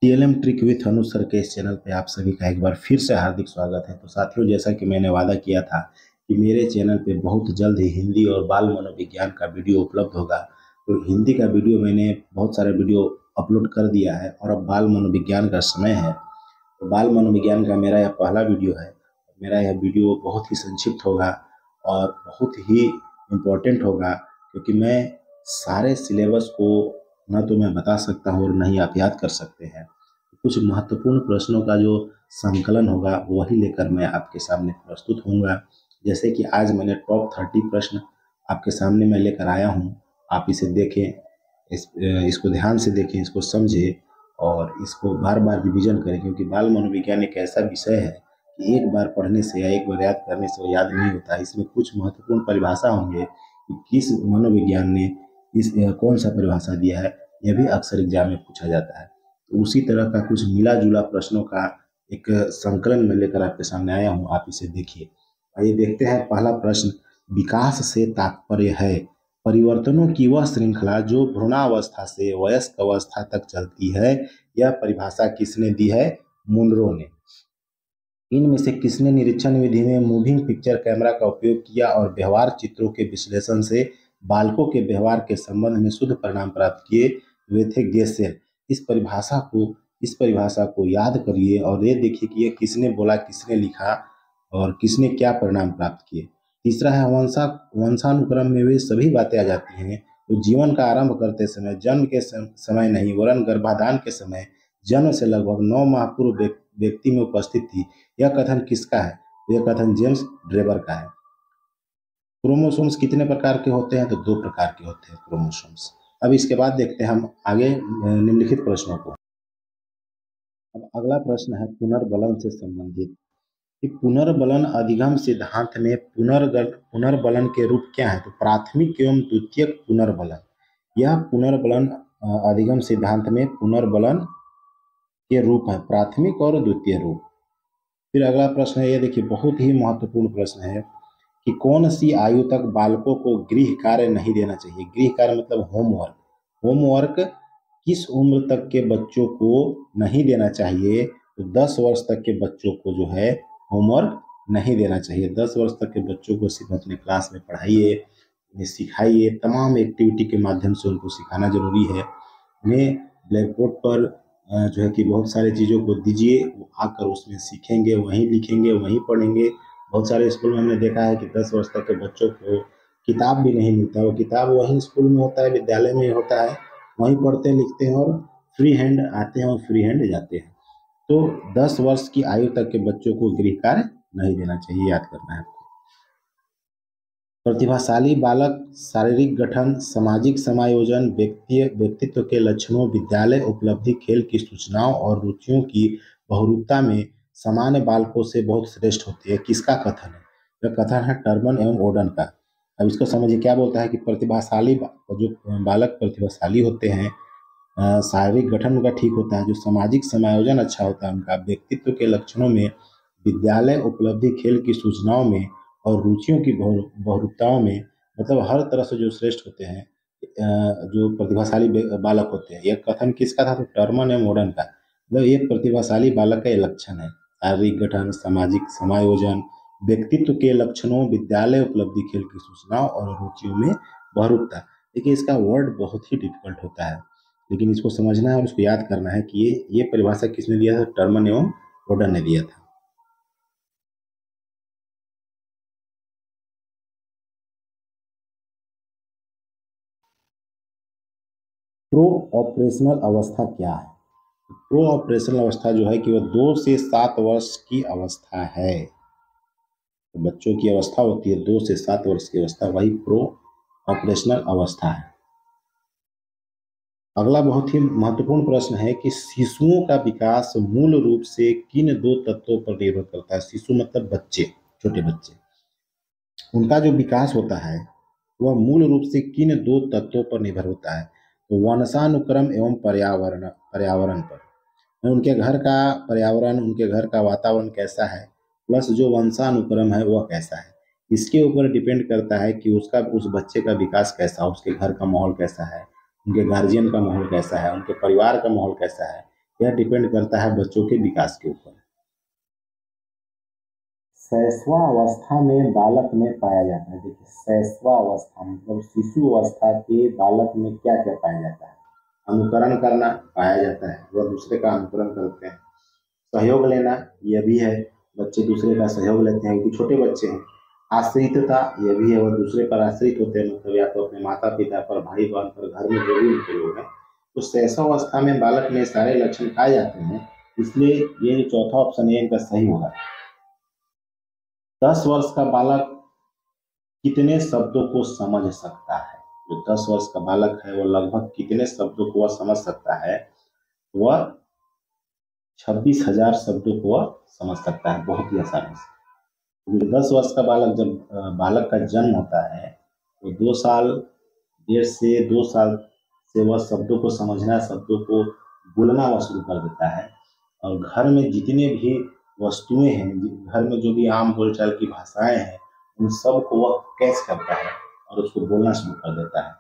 TLM trick with Anuj sir के इस channel पे आप सभी का एक बार फिर से हार्दिक स्वागत है। तो साथियों, जैसा कि मैंने वादा किया था कि मेरे चैनल पे बहुत जल्द ही हिंदी और बाल मनोविज्ञान का वीडियो उपलब्ध होगा। तो हिंदी का वीडियो मैंने बहुत सारे वीडियो अपलोड कर दिया है और अब बाल मनोविज्ञान का समय है। तो बाल मनोविज्ञान का मेरा यह पहला वीडियो है। मेरा यह वीडियो बहुत ही संक्षिप्त होगा और बहुत ही इम्पोर्टेंट होगा, क्योंकि मैं सारे सिलेबस को न तो मैं बता सकता हूँ और न ही आप याद कर सकते हैं। कुछ महत्वपूर्ण प्रश्नों का जो संकलन होगा वही लेकर मैं आपके सामने प्रस्तुत होऊंगा। जैसे कि आज मैंने टॉप 30 प्रश्न आपके सामने मैं लेकर आया हूँ। आप इसे देखें, इसको ध्यान से देखें, इसको समझें और इसको बार बार रिवीजन करें, क्योंकि बाल मनोविज्ञान एक ऐसा विषय है कि एक बार पढ़ने से या एक बार याद करने से वो याद नहीं होता। इसमें कुछ महत्वपूर्ण परिभाषा होंगे कि किस मनोविज्ञान ने कौन सा परिभाषा दिया है, यह भी अक्सर एग्जाम में पूछा जाता है। तो उसी तरह का कुछ मिला जुला प्रश्नों का एक संकलन में लेकर आपके सामने आया हूँ। आप इसे देखिए। आइए देखते हैं। पहला प्रश्न, विकास से तात्पर्य है परिवर्तनों की वह श्रृंखला जो भ्रूणावस्था से वयस्क अवस्था तक चलती है। यह परिभाषा किसने दी है? मुनरो ने। इनमें से किसने निरीक्षण विधि में मूविंग पिक्चर कैमरा का उपयोग किया और व्यवहार चित्रों के विश्लेषण से बालकों के व्यवहार के संबंध में शुद्ध परिणाम प्राप्त किए हुए थे? गेसेल। इस परिभाषा को याद करिए और ये देखिए कि ये किसने बोला, किसने लिखा और किसने क्या परिणाम प्राप्त किए। तीसरा है, वंशानुक्रम में वे सभी बातें आ जाती हैं तो जीवन का आरंभ करते समय, जन्म के समय नहीं वरन गर्भाधान के समय, जन्म से लगभग 9 माह पूर्व व्यक्ति में उपस्थित थी। यह कथन किसका है? यह कथन जेम्स ड्रेबर का है। क्रोमोसोम्स कितने प्रकार के होते हैं? तो 2 प्रकार के होते हैं क्रोमोसोम्स। अब इसके बाद देखते हैं हम आगे निम्नलिखित प्रश्नों को। अब अगला प्रश्न है पुनर्बलन से संबंधित कि पुनर्बलन अधिगम सिद्धांत में पुनर्बलन के रूप क्या है? तो प्राथमिक एवं द्वितीयक पुनर्बलन। यह पुनर्बलन अधिगम सिद्धांत में पुनर्बलन के रूप है, प्राथमिक और द्वितीय रूप। फिर अगला प्रश्न है, ये देखिए बहुत ही महत्वपूर्ण प्रश्न है कि कौन सी आयु तक बालकों को गृह कार्य नहीं देना चाहिए? गृह कार्य मतलब होमवर्क। होमवर्क किस उम्र तक के बच्चों को नहीं देना चाहिए? तो 10 वर्ष तक के बच्चों को जो है होमवर्क नहीं देना चाहिए। 10 वर्ष तक के बच्चों को सिर्फ अपने क्लास में पढ़ाइए, उन्हें सिखाइए, तमाम एक्टिविटी के माध्यम से उनको सिखाना जरूरी है। उन्हें ब्लैक बोर्ड पर जो है कि बहुत सारी चीज़ों को दीजिए, वो आकर उसमें सीखेंगे, वहीं लिखेंगे, वहीं पढ़ेंगे। बहुत सारे स्कूल में हमने देखा है कि 10 वर्ष तक के बच्चों को किताब भी नहीं मिलता है। वो किताब वहीं स्कूल में होता है, विद्यालय में होता है, वहीं पढ़ते लिखते हैं और फ्री हैंड आते हैं और फ्री हैंड जाते हैं। तो 10 वर्ष की आयु तक के बच्चों को गृह कार्य नहीं देना चाहिए, याद करना है। प्रतिभाशाली बालक शारीरिक गठन, सामाजिक समायोजन, व्यक्तित्व के लक्षणों, विद्यालय उपलब्धि, खेल की सूचनाओं और रुचियों की बहुरूपता में सामान्य बालकों से बहुत श्रेष्ठ होती है। किसका कथन है? यह कथन है टर्मन एवं ओडन का। अब इसको समझिए, क्या बोलता है कि प्रतिभाशाली जो बालक प्रतिभाशाली होते हैं, शारीरिक गठन उनका ठीक होता है, जो सामाजिक समायोजन अच्छा होता है उनका, व्यक्तित्व के लक्षणों में, विद्यालय उपलब्धि, खेल की सूचनाओं में और रुचियों की बहुरूपताओं में, मतलब हर तरह से जो श्रेष्ठ होते हैं, जो प्रतिभाशाली बालक होते हैं। यह कथन किसका था? तो टर्मन एवं मॉडर्न का। मतलब ये प्रतिभाशाली बालक का ये लक्षण है, शारीरिक गठन, सामाजिक समायोजन, व्यक्तित्व के लक्षणों, विद्यालय उपलब्धि, खेल की सूचनाओं और रुचियों में बहुरूपता। देखिए इसका वर्ड बहुत ही डिफिकल्ट होता है, लेकिन इसको समझना है और उसको याद करना है कि ये परिभाषा किसने दिया था? टर्मन एवं मॉडर्न ने दिया था। प्रो ऑपरेशनल अवस्था क्या है? प्रो ऑपरेशनल अवस्था जो है कि वह 2 से 7 वर्ष की अवस्था है। तो बच्चों की अवस्था होती है 2 से 7 वर्ष की अवस्था, वही प्रो ऑपरेशनल अवस्था है। अगला बहुत ही महत्वपूर्ण प्रश्न है कि शिशुओं का विकास मूल रूप से किन 2 तत्वों पर निर्भर करता है? शिशु मतलब बच्चे, छोटे बच्चे। उनका जो विकास होता है वह मूल रूप से किन 2 तत्वों पर निर्भर होता है? तो वंशानुक्रम एवं पर्यावरण पर। उनके घर का पर्यावरण, उनके घर का वातावरण कैसा है, प्लस जो वंशानुक्रम है वह कैसा है, इसके ऊपर डिपेंड करता है कि उस बच्चे का विकास कैसा, उसके घर का माहौल कैसा है, उनके गार्जियन का माहौल कैसा है, उनके परिवार का माहौल कैसा है, यह डिपेंड करता है बच्चों के विकास के ऊपर। शैशवावस्था में बालक में पाया जाता है। देखिए, शैशवावस्था मतलब शिशु अवस्था के बालक में क्या क्या पाया जाता है? अनुकरण करना पाया जाता है, वह दूसरे का अनुकरण करते हैं। सहयोग लेना, यह भी है, बच्चे दूसरे का सहयोग लेते हैं क्योंकि छोटे बच्चे हैं। आश्रितता, यह भी है, वह दूसरे पर आश्रित होते हैं, मतलब या तो अपने माता पिता पर, भाई बहन पर, घर में जो भी उनके लोग हैं। तो शैशवावस्था में बालक में सारे लक्षण पाए जाते हैं, इसलिए ये जो चौथा ऑप्शन है इनका सही होगा। 10 वर्ष का बालक कितने शब्दों को समझ सकता है? जो 10 वर्ष का बालक है वो लगभग कितने शब्दों को वह समझ सकता है? वह 26,000 शब्दों को वह समझ सकता है बहुत ही आसानी से। 10 वर्ष का बालक, जब बालक का जन्म होता है तो 2 साल, 1.5 से 2 साल से वह शब्दों को समझना, शब्दों को बोलना वह शुरू कर देता है। और घर में जितने भी वस्तुएं हैं, घर में जो भी आम बोलचाल की भाषाएं हैं, उन सब को वह कैच करता है और उसको बोलना शुरू कर देता है।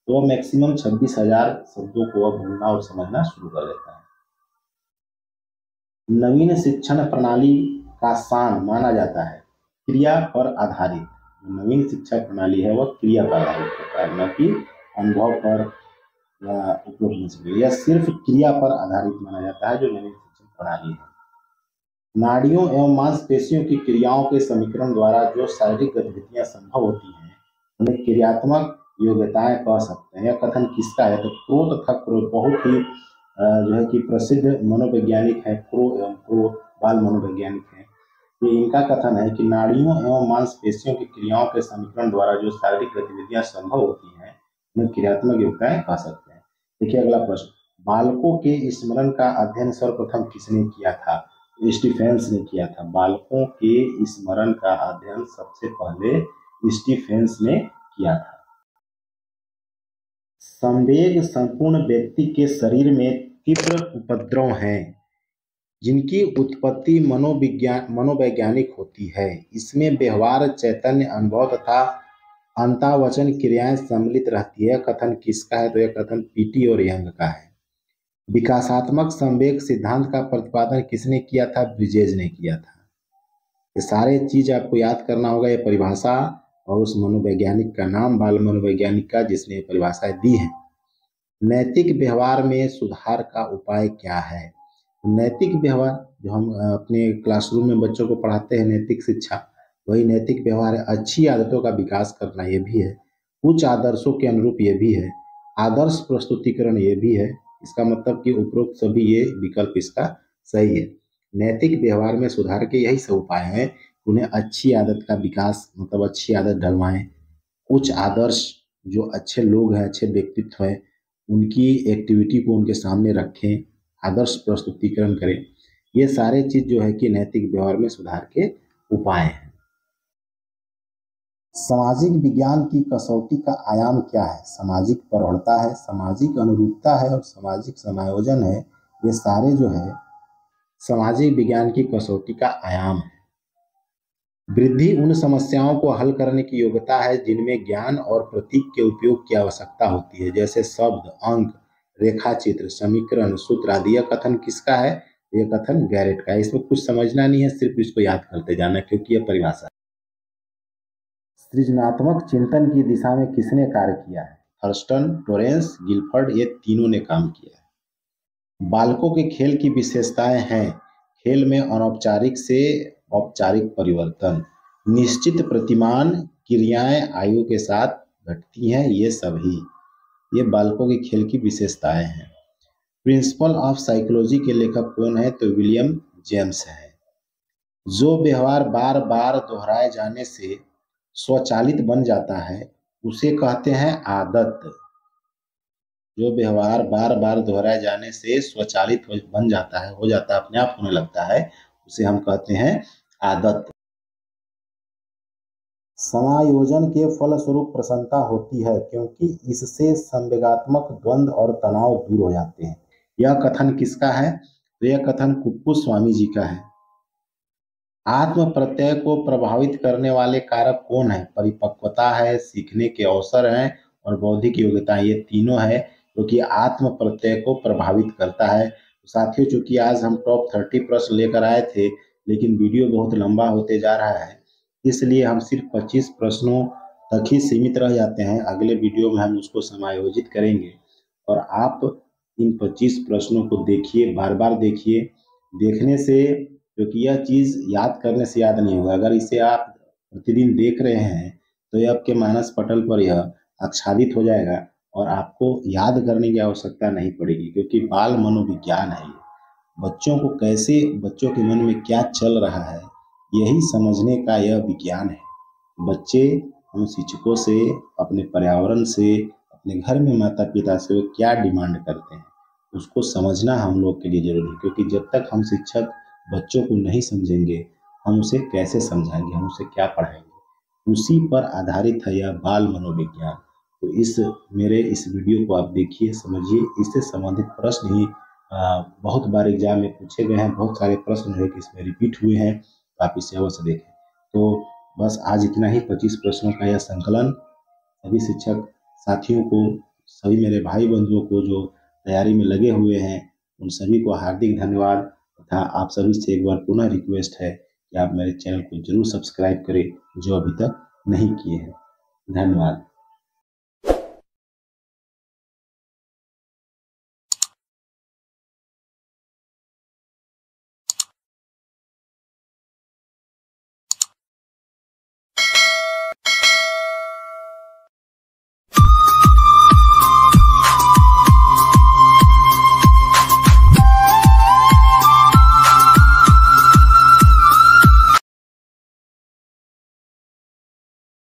तो वह मैक्सिमम 26,000 शब्दों को वह बोलना और समझना शुरू कर देता है। नवीन शिक्षण प्रणाली का शान माना जाता है क्रिया पर आधारित। नवीन शिक्षा प्रणाली है वह क्रिया पर आधारित होता है, न कि अनुभव पर या उपलब्ध। यह सिर्फ क्रिया पर आधारित माना जाता है जो नवीन शिक्षण प्रणाली है। नाड़ियों एवं मांसपेशियों की क्रियाओं के समीकरण द्वारा जो शारीरिक गतिविधियां संभव होती हैं उन्हें क्रियात्मक योग्यताएं कह सकते हैं। यह कथन किसका है? तो क्रो तथा क्रो बहुत ही जो है कि प्रसिद्ध मनोवैज्ञानिक है, क्रो एवं क्रो बाल मनोवैज्ञानिक है। ये इनका कथन है कि नाड़ियों एवं मांसपेशियों की क्रियाओं के समीकरण द्वारा जो शारीरिक गतिविधियां संभव होती हैं उन्हें क्रियात्मक योग्यताएं कह सकते हैं। देखिए अगला प्रश्न, बालकों के स्मरण का अध्ययन सर्वप्रथम किसने किया था? स्टीफेंस ने किया था। बालकों के स्मरण का अध्ययन सबसे पहले स्टीफेंस ने किया था। संवेग संपूर्ण व्यक्ति के शरीर में तीव्र उपद्रव हैं जिनकी उत्पत्ति मनोवैज्ञानिक होती है। इसमें व्यवहार, चैतन्य, अनुभव तथा अंतःवचन क्रियाएं सम्मिलित रहती है। कथन किसका है? तो यह कथन पीटी और यंग का है। विकासात्मक संवेग सिद्धांत का प्रतिपादन किसने किया था? ब्रिजेज ने किया था। ये सारे चीज आपको याद करना होगा, ये परिभाषा और उस मनोवैज्ञानिक का नाम, बाल मनोवैज्ञानिक का जिसने परिभाषाएं दी हैं। नैतिक व्यवहार में सुधार का उपाय क्या है? नैतिक व्यवहार जो हम अपने क्लासरूम में बच्चों को पढ़ाते हैं, नैतिक शिक्षा, वही नैतिक व्यवहार है। अच्छी आदतों का विकास करना ये भी है, उच्च आदर्शों के अनुरूप ये भी है, आदर्श प्रस्तुतिकरण ये भी है। इसका मतलब कि उपरोक्त सभी ये विकल्प इसका सही है। नैतिक व्यवहार में सुधार के यही सब उपाय हैं। उन्हें अच्छी आदत का विकास, मतलब अच्छी आदत डलवाएं, उच्च आदर्श, जो अच्छे लोग हैं, अच्छे व्यक्तित्व हैं, उनकी एक्टिविटी को उनके सामने रखें, आदर्श प्रस्तुतिकरण करें। ये सारे चीज जो है कि नैतिक व्यवहार में सुधार के उपाय हैं। सामाजिक विज्ञान की कसौटी का आयाम क्या है? सामाजिक प्रवणता है, सामाजिक अनुरूपता है और सामाजिक समायोजन है। ये सारे जो है सामाजिक विज्ञान की कसौटी का आयाम है। वृद्धि उन समस्याओं को हल करने की योग्यता है जिनमें ज्ञान और प्रतीक के उपयोग की आवश्यकता होती है, जैसे शब्द, अंक, रेखा चित्र, समीकरण, सूत्र आदि। यह कथन किसका है? यह कथन गैरेट का है। इसमें कुछ समझना नहीं है, सिर्फ इसको याद करते जाना क्योंकि यह परिभाषा है। सृजनात्मक चिंतन की दिशा में किसने कार्य किया है? थर्स्टन, टोरेंस, गिलफर्ड, ये तीनों ने काम किया है। बालकों के खेल की विशेषताएं हैं खेल में अनौपचारिक से औपचारिक परिवर्तन, निश्चित प्रतिमान क्रियाएं आयु के साथ घटती हैं, ये सभी ये बालकों के खेल की विशेषताएं हैं। प्रिंसिपल ऑफ साइकोलॉजी के लेखक कौन है? तो विलियम जेम्स है। जो व्यवहार बार बार दोहराए जाने से स्वचालित बन जाता है उसे कहते हैं आदत। जो व्यवहार बार बार दोहराए जाने से स्वचालित बन जाता है, हो जाता है, अपने आप होने लगता है, उसे हम कहते हैं आदत। समायोजन के फलस्वरूप प्रसन्नता होती है क्योंकि इससे संवेगात्मक द्वंद्व और तनाव दूर हो जाते हैं। यह कथन किसका है? तो यह कथन कुप्पू स्वामी जी का है। आत्म प्रत्यय को प्रभावित करने वाले कारक कौन है? परिपक्वता है, सीखने के अवसर हैं और बौद्धिक योग्यता। ये तीनों है क्योंकि आत्म प्रत्यय को प्रभावित करता है। तो साथियों, चूंकि आज हम टॉप 30 प्रश्न लेकर आए थे, लेकिन वीडियो बहुत लंबा होते जा रहा है, इसलिए हम सिर्फ 25 प्रश्नों तक ही सीमित रह जाते हैं। अगले वीडियो में हम उसको समायोजित करेंगे और आप इन 25 प्रश्नों को देखिए, बार बार देखिए। देखने से, क्योंकि यह चीज़ याद करने से याद नहीं होगा, अगर इसे आप प्रतिदिन देख रहे हैं तो ये आपके मानस पटल पर यह आच्छादित हो जाएगा और आपको याद करने की आवश्यकता नहीं पड़ेगी, क्योंकि बाल मनोविज्ञान है ये। बच्चों को कैसे, बच्चों के मन में क्या चल रहा है, यही समझने का यह विज्ञान है। बच्चे हम शिक्षकों से, अपने पर्यावरण से, अपने घर में माता पिता से वो क्या डिमांड करते हैं, उसको समझना हम लोग के लिए जरूरी है। क्योंकि जब तक हम शिक्षक बच्चों को नहीं समझेंगे, हम उसे कैसे समझाएंगे, हम उसे क्या पढ़ाएंगे। उसी पर आधारित है यह बाल मनोविज्ञान। तो मेरे इस वीडियो को आप देखिए, समझिए। इससे संबंधित प्रश्न ही बहुत बार एग्जाम में पूछे गए हैं, बहुत सारे प्रश्न जो है कि इसमें रिपीट हुए हैं, तो आप इसे अवश्य देखें। तो बस आज इतना ही, 25 प्रश्नों का यह संकलन सभी शिक्षक साथियों को, सभी मेरे भाई बंधुओं को जो तैयारी में लगे हुए हैं, उन सभी को हार्दिक धन्यवाद। तथा आप सभी से एक बार पुनः रिक्वेस्ट है कि आप मेरे चैनल को जरूर सब्सक्राइब करें, जो अभी तक नहीं किए हैं। धन्यवाद।